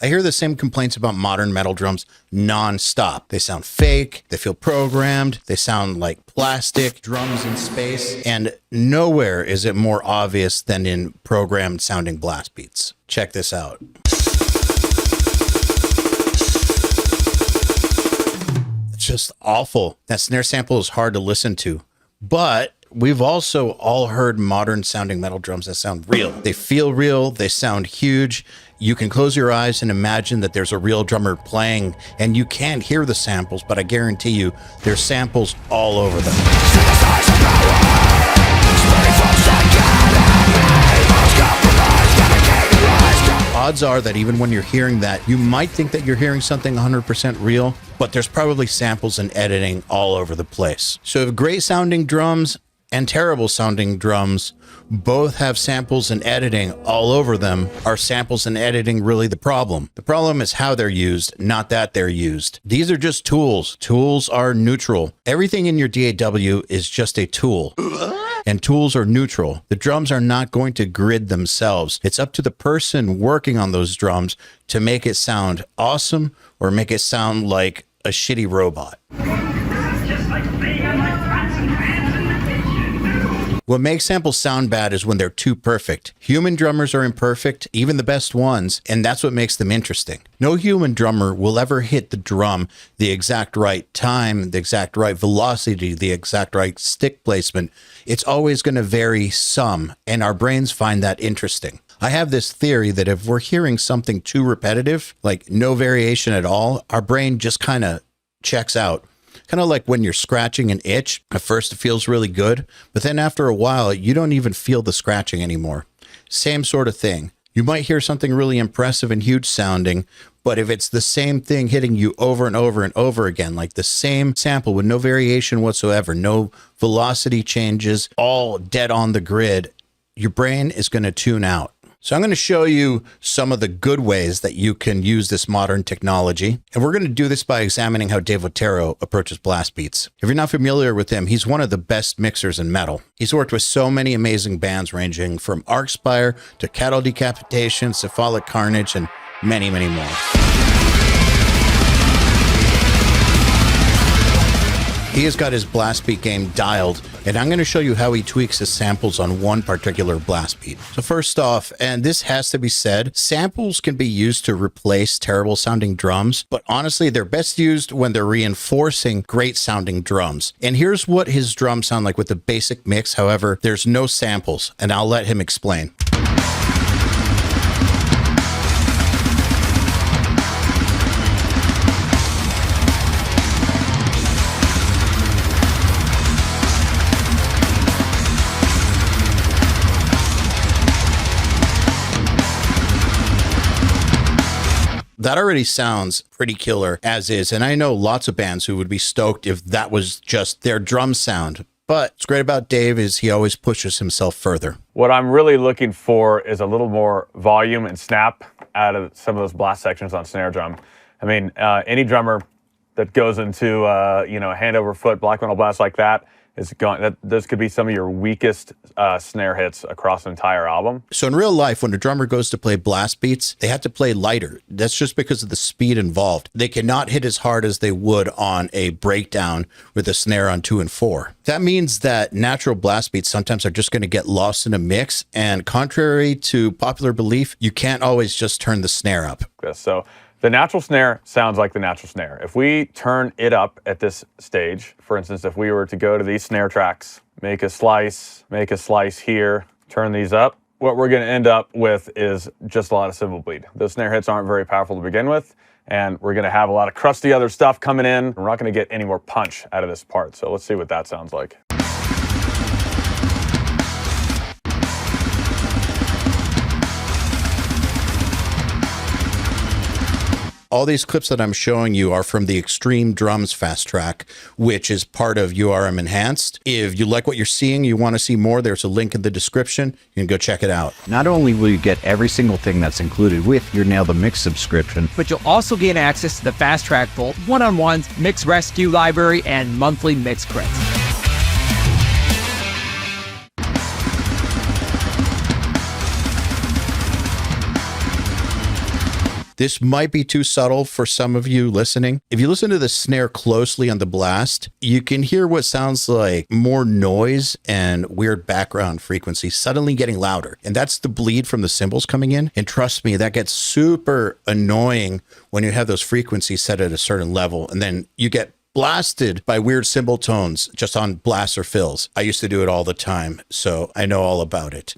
I hear the same complaints about modern metal drums non-stop. They sound fake, they feel programmed, they sound like plastic drums in space, and nowhere is it more obvious than in programmed sounding blast beats. Check this out. It's just awful. That snare sample is hard to listen to, but we've also all heard modern sounding metal drums that sound real. They feel real, they sound huge. You can close your eyes and imagine that there's a real drummer playing, and you can't hear the samples, but I guarantee you there's samples all over them. Odds are that even when you're hearing that, you might think that you're hearing something 100% real, but there's probably samples and editing all over the place. So if great sounding drums and terrible sounding drums both have samples and editing all over them, are samples and editing really the problem? The problem is how they're used, not that they're used. These are just tools. Tools are neutral. Everything in your DAW is just a tool. And tools are neutral. The drums are not going to grid themselves. It's up to the person working on those drums to make it sound awesome or make it sound like a shitty robot. What makes samples sound bad is when they're too perfect. Human drummers are imperfect, even the best ones, and that's what makes them interesting. No human drummer will ever hit the drum the exact right time, the exact right velocity, the exact right stick placement. It's always going to vary some, and our brains find that interesting. I have this theory that if we're hearing something too repetitive, like no variation at all, our brain just kind of checks out. Kind of like when you're scratching an itch. At first it feels really good, but then after a while, you don't even feel the scratching anymore. Same sort of thing. You might hear something really impressive and huge sounding, but if it's the same thing hitting you over and over and over again, like the same sample with no variation whatsoever, no velocity changes, all dead on the grid, your brain is going to tune out. So I'm going to show you some of the good ways that you can use this modern technology. And we're going to do this by examining how Dave Otero approaches blast beats. If you're not familiar with him, he's one of the best mixers in metal. He's worked with so many amazing bands ranging from Arcspire to Cattle Decapitation, Cephalic Carnage, and many, many more. He has got his blast beat game dialed, and I'm going to show you how he tweaks his samples on one particular blast beat. So first off, and this has to be said, samples can be used to replace terrible sounding drums, but honestly, they're best used when they're reinforcing great sounding drums. And here's what his drums sound like with the basic mix. However, there's no samples, and I'll let him explain. That already sounds pretty killer as is, and I know lots of bands who would be stoked if that was just their drum sound. But what's great about Dave is he always pushes himself further. What I'm really looking for is a little more volume and snap out of some of those blast sections on snare drum. I mean, any drummer that goes into a hand over foot black metal blast like that is going. Those could be some of your weakest snare hits across an entire album. So in real life, when a drummer goes to play blast beats, they have to play lighter. That's just because of the speed involved. They cannot hit as hard as they would on a breakdown with a snare on 2 and 4. That means that natural blast beats sometimes are just going to get lost in a mix. And contrary to popular belief, you can't always just turn the snare up. So the natural snare sounds like the natural snare. If we turn it up at this stage, for instance, if we were to go to these snare tracks, make a slice here, turn these up, what we're going to end up with is just a lot of cymbal bleed. Those snare hits aren't very powerful to begin with, and we're going to have a lot of crusty other stuff coming in. We're not going to get any more punch out of this part, so let's see what that sounds like. All these clips that I'm showing you are from the Extreme Drums Fast Track, which is part of URM Enhanced. If you like what you're seeing, you want to see more, there's a link in the description. You can go check it out. Not only will you get every single thing that's included with your Nail the Mix subscription, but you'll also gain access to the Fast Track Vault, one-on-ones, mix rescue library, and monthly mix crits. This might be too subtle for some of you listening. If you listen to the snare closely on the blast, you can hear what sounds like more noise and weird background frequency suddenly getting louder. And that's the bleed from the cymbals coming in. And trust me, that gets super annoying when you have those frequencies set at a certain level. And then you get blasted by weird cymbal tones just on blasts or fills. I used to do it all the time, so I know all about it.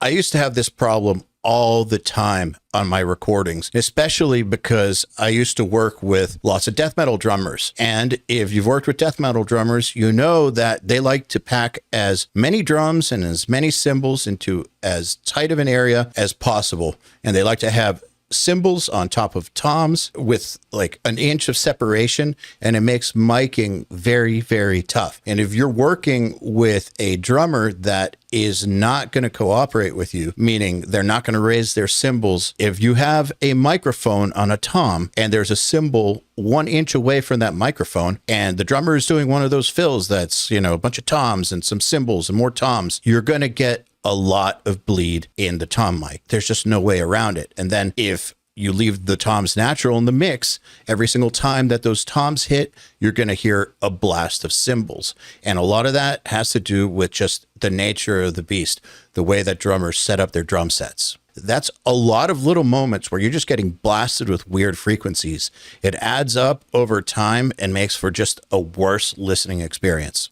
I used to have this problem all the time on my recordings, especially because I used to work with lots of death metal drummers. And if you've worked with death metal drummers, you know that they like to pack as many drums and as many cymbals into as tight of an area as possible. And they like to have cymbals on top of toms with like an inch of separation, and it makes miking very, very tough. And if you're working with a drummer that is not going to cooperate with you, meaning they're not going to raise their cymbals, if you have a microphone on a tom and there's a cymbal 1 inch away from that microphone and the drummer is doing one of those fills that's, you know, a bunch of toms and some cymbals and more toms, you're going to get a lot of bleed in the tom mic. There's just no way around it. And then if you leave the toms natural in the mix, every single time that those toms hit, you're going to hear a blast of cymbals. And a lot of that has to do with just the nature of the beast, the way that drummers set up their drum sets. That's a lot of little moments where you're just getting blasted with weird frequencies. It adds up over time and makes for just a worse listening experience.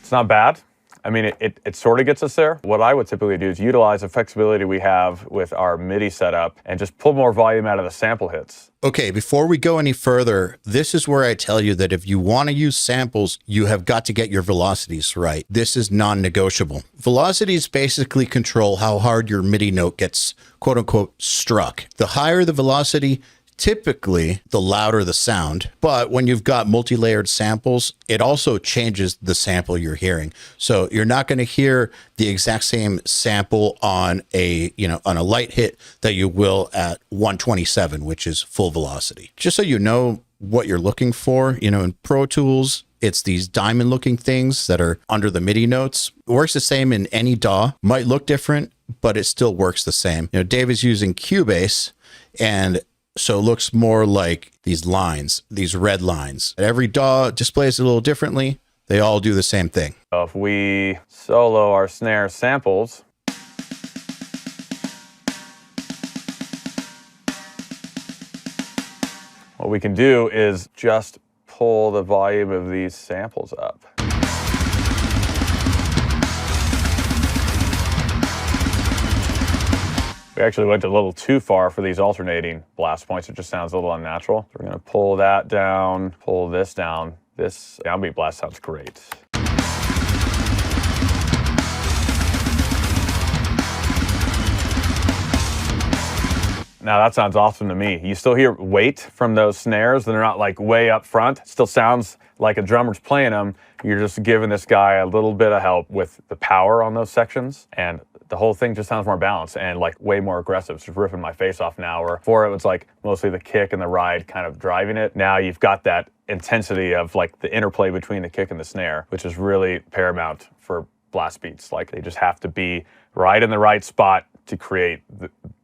It's not bad. I mean, it sort of gets us there. What I would typically do is utilize the flexibility we have with our MIDI setup and just pull more volume out of the sample hits. Okay, before we go any further, this is where I tell you that if you want to use samples, you have got to get your velocities right. This is non-negotiable. Velocities basically control how hard your MIDI note gets, quote unquote, struck. The higher the velocity, typically the louder the sound, but when you've got multi-layered samples, it also changes the sample you're hearing. So you're not going to hear the exact same sample on a light hit that you will at 127, which is full velocity. Just so you know what you're looking for, in Pro Tools, it's these diamond looking things that are under the MIDI notes. It works the same in any DAW, might look different, but it still works the same. Dave is using Cubase, and so it looks more like these lines, these red lines. Every DAW displays it a little differently. They all do the same thing. So if we solo our snare samples, what we can do is just pull the volume of these samples up. We actually went a little too far for these alternating blast points. It just sounds a little unnatural. So we're going to pull that down, pull this down. This downbeat blast sounds great. Now that sounds awesome to me. You still hear weight from those snares. They're not like way up front. It still sounds like a drummer's playing them. You're just giving this guy a little bit of help with the power on those sections. And the whole thing just sounds more balanced and like way more aggressive. It's just ripping my face off now. Where before it was like mostly the kick and the ride kind of driving it. Now you've got that intensity of like the interplay between the kick and the snare, which is really paramount for blast beats. Like they just have to be right in the right spot to create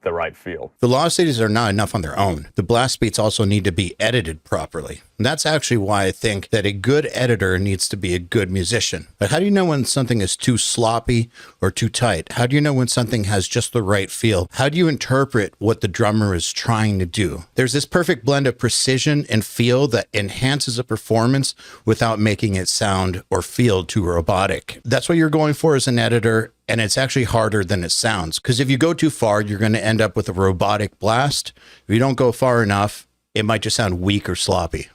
the right feel. Velocities are not enough on their own. The blast beats also need to be edited properly. And that's actually why I think that a good editor needs to be a good musician. But how do you know when something is too sloppy or too tight? How do you know when something has just the right feel? How do you interpret what the drummer is trying to do? There's this perfect blend of precision and feel that enhances a performance without making it sound or feel too robotic. That's what you're going for as an editor. And it's actually harder than it sounds, because if you go too far, you're going to end up with a robotic blast. If you don't go far enough, it might just sound weak or sloppy.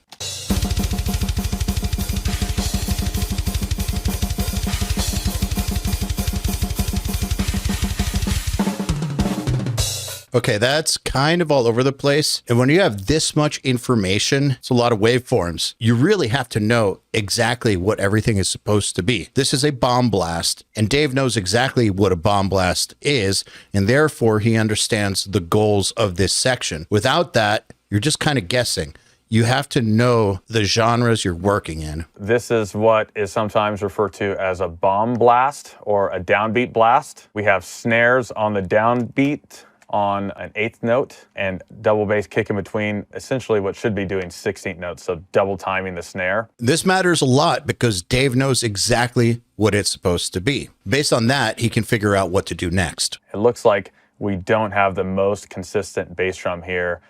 Okay, that's kind of all over the place. And when you have this much information, it's a lot of waveforms. You really have to know exactly what everything is supposed to be. This is a bomb blast, and Dave knows exactly what a bomb blast is, and therefore he understands the goals of this section. Without that, you're just kind of guessing. You have to know the genres you're working in. This is what is sometimes referred to as a bomb blast or a downbeat blast. We have snares on the downbeat on an 8th note and double bass kick in between, essentially what should be doing 16th notes, so double timing the snare. This matters a lot because Dave knows exactly what it's supposed to be. Based on that, he can figure out what to do next. It looks like we don't have the most consistent bass drum here.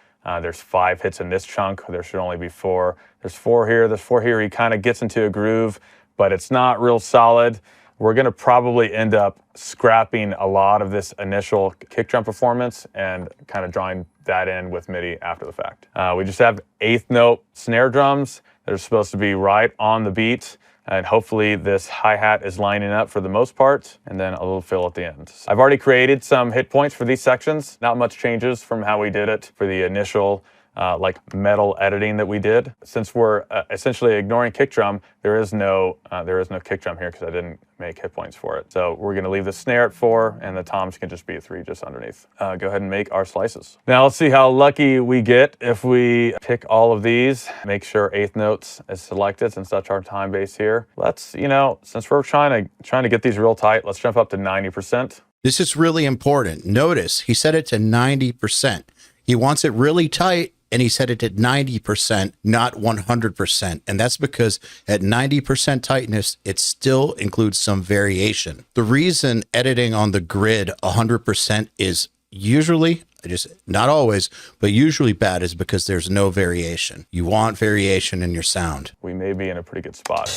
There's 5 hits in this chunk. There should only be 4. There's 4 here. There's 4 here. He kind of gets into a groove, but it's not real solid. We're going to probably end up scrapping a lot of this initial kick drum performance and kind of drawing that in with MIDI after the fact. We just have 8th note snare drums that are supposed to be right on the beat. And hopefully this hi-hat is lining up for the most part, and then a little fill at the end. I've already created some hit points for these sections. Not much changes from how we did it for the initial like metal editing that we did. Since we're essentially ignoring kick drum, there is no kick drum here because I didn't make hit points for it. So we're going to leave the snare at 4 and the toms can just be at 3 just underneath. Go ahead and make our slices. Now let's see how lucky we get if we pick all of these. Make sure 8th notes is selected since that's our time base here. Let's, you know, since we're trying to get these real tight, let's jump up to 90%. This is really important. Notice he set it to 90%. He wants it really tight, and he set it at 90%, not 100%. And that's because at 90% tightness, it still includes some variation. The reason editing on the grid 100% is usually, not always, but usually bad is because there's no variation. You want variation in your sound. We may be in a pretty good spot.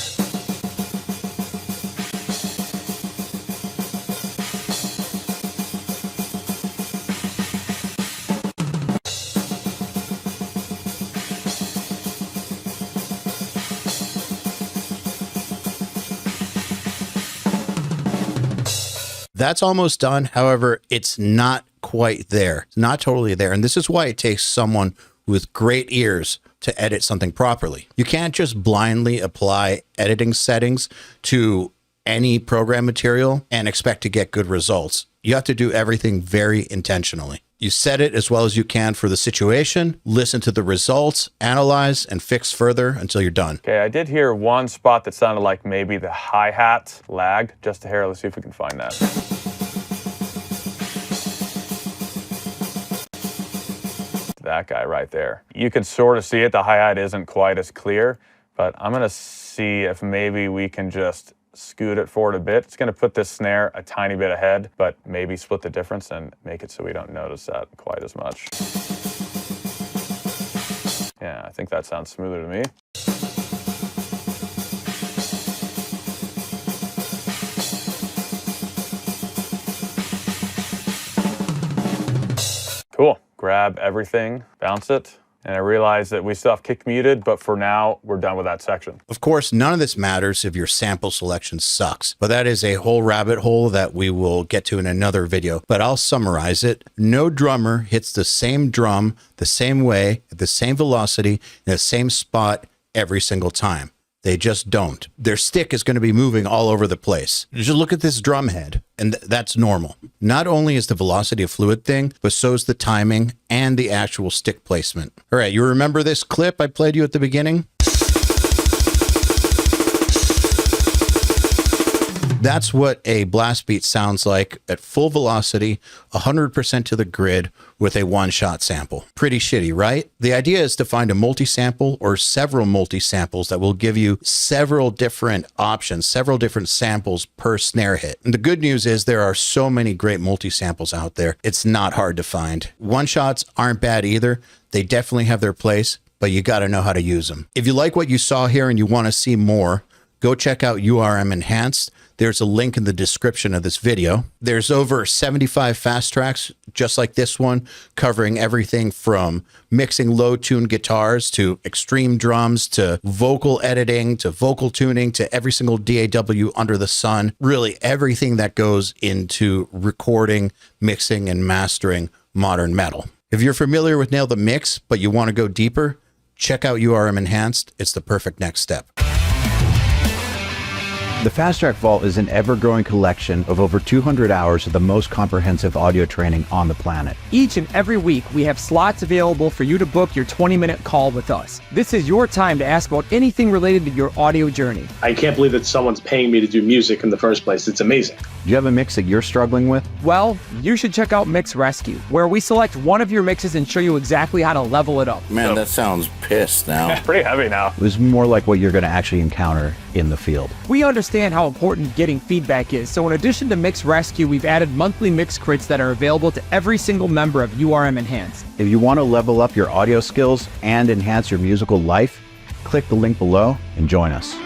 That's almost done. However, it's not quite there. It's not totally there. And this is why it takes someone with great ears to edit something properly. You can't just blindly apply editing settings to any program material and expect to get good results. You have to do everything very intentionally. You set it as well as you can for the situation, listen to the results, analyze, and fix further until you're done. Okay, I did hear one spot that sounded like maybe the hi-hat lagged just a hair. Let's see if we can find that. That guy right there. You can sort of see it. The hi-hat isn't quite as clear, but I'm gonna see if maybe we can just scoot it forward a bit. It's going to put this snare a tiny bit ahead, but maybe split the difference and make it so we don't notice that quite as much. Yeah, I think that sounds smoother to me. Cool. Grab everything, bounce it. And I realized that we still have kick muted, but for now, we're done with that section. Of course, none of this matters if your sample selection sucks, but that is a whole rabbit hole that we will get to in another video. But I'll summarize it. No drummer hits the same drum the same way, at the same velocity, in the same spot every single time. They just don't. Their stick is going to be moving all over the place. Just look at this drum head, and that's normal. Not only is the velocity a fluid thing, but so is the timing and the actual stick placement. All right, you remember this clip I played you at the beginning? That's what a blast beat sounds like at full velocity, 100% to the grid with a one-shot sample. Pretty shitty, right? The idea is to find a multi-sample or several multi-samples that will give you several different options, several different samples per snare hit. And the good news is there are so many great multi-samples out there, it's not hard to find. One-shots aren't bad either. They definitely have their place, but you got to know how to use them. If you like what you saw here and you want to see more, go check out URM Enhanced. There's a link in the description of this video. There's over 75 fast tracks, just like this one, covering everything from mixing low-tuned guitars to extreme drums to vocal editing to vocal tuning to every single DAW under the sun. Really everything that goes into recording, mixing, and mastering modern metal. If you're familiar with Nail the Mix, but you want to go deeper, check out URM Enhanced. It's the perfect next step. The Fast Track Vault is an ever-growing collection of over 200 hours of the most comprehensive audio training on the planet. Each and every week, we have slots available for you to book your 20-minute call with us. This is your time to ask about anything related to your audio journey. I can't believe that someone's paying me to do music in the first place. It's amazing. Do you have a mix that you're struggling with? Well, you should check out Mix Rescue, where we select one of your mixes and show you exactly how to level it up. Man, that sounds pissed now. It's pretty heavy now. It was more like what you're going to actually encounter in the field. We understand how important getting feedback is, so in addition to Mix Rescue, we've added monthly mix crits that are available to every single member of URM Enhanced. If you want to level up your audio skills and enhance your musical life, click the link below and join us.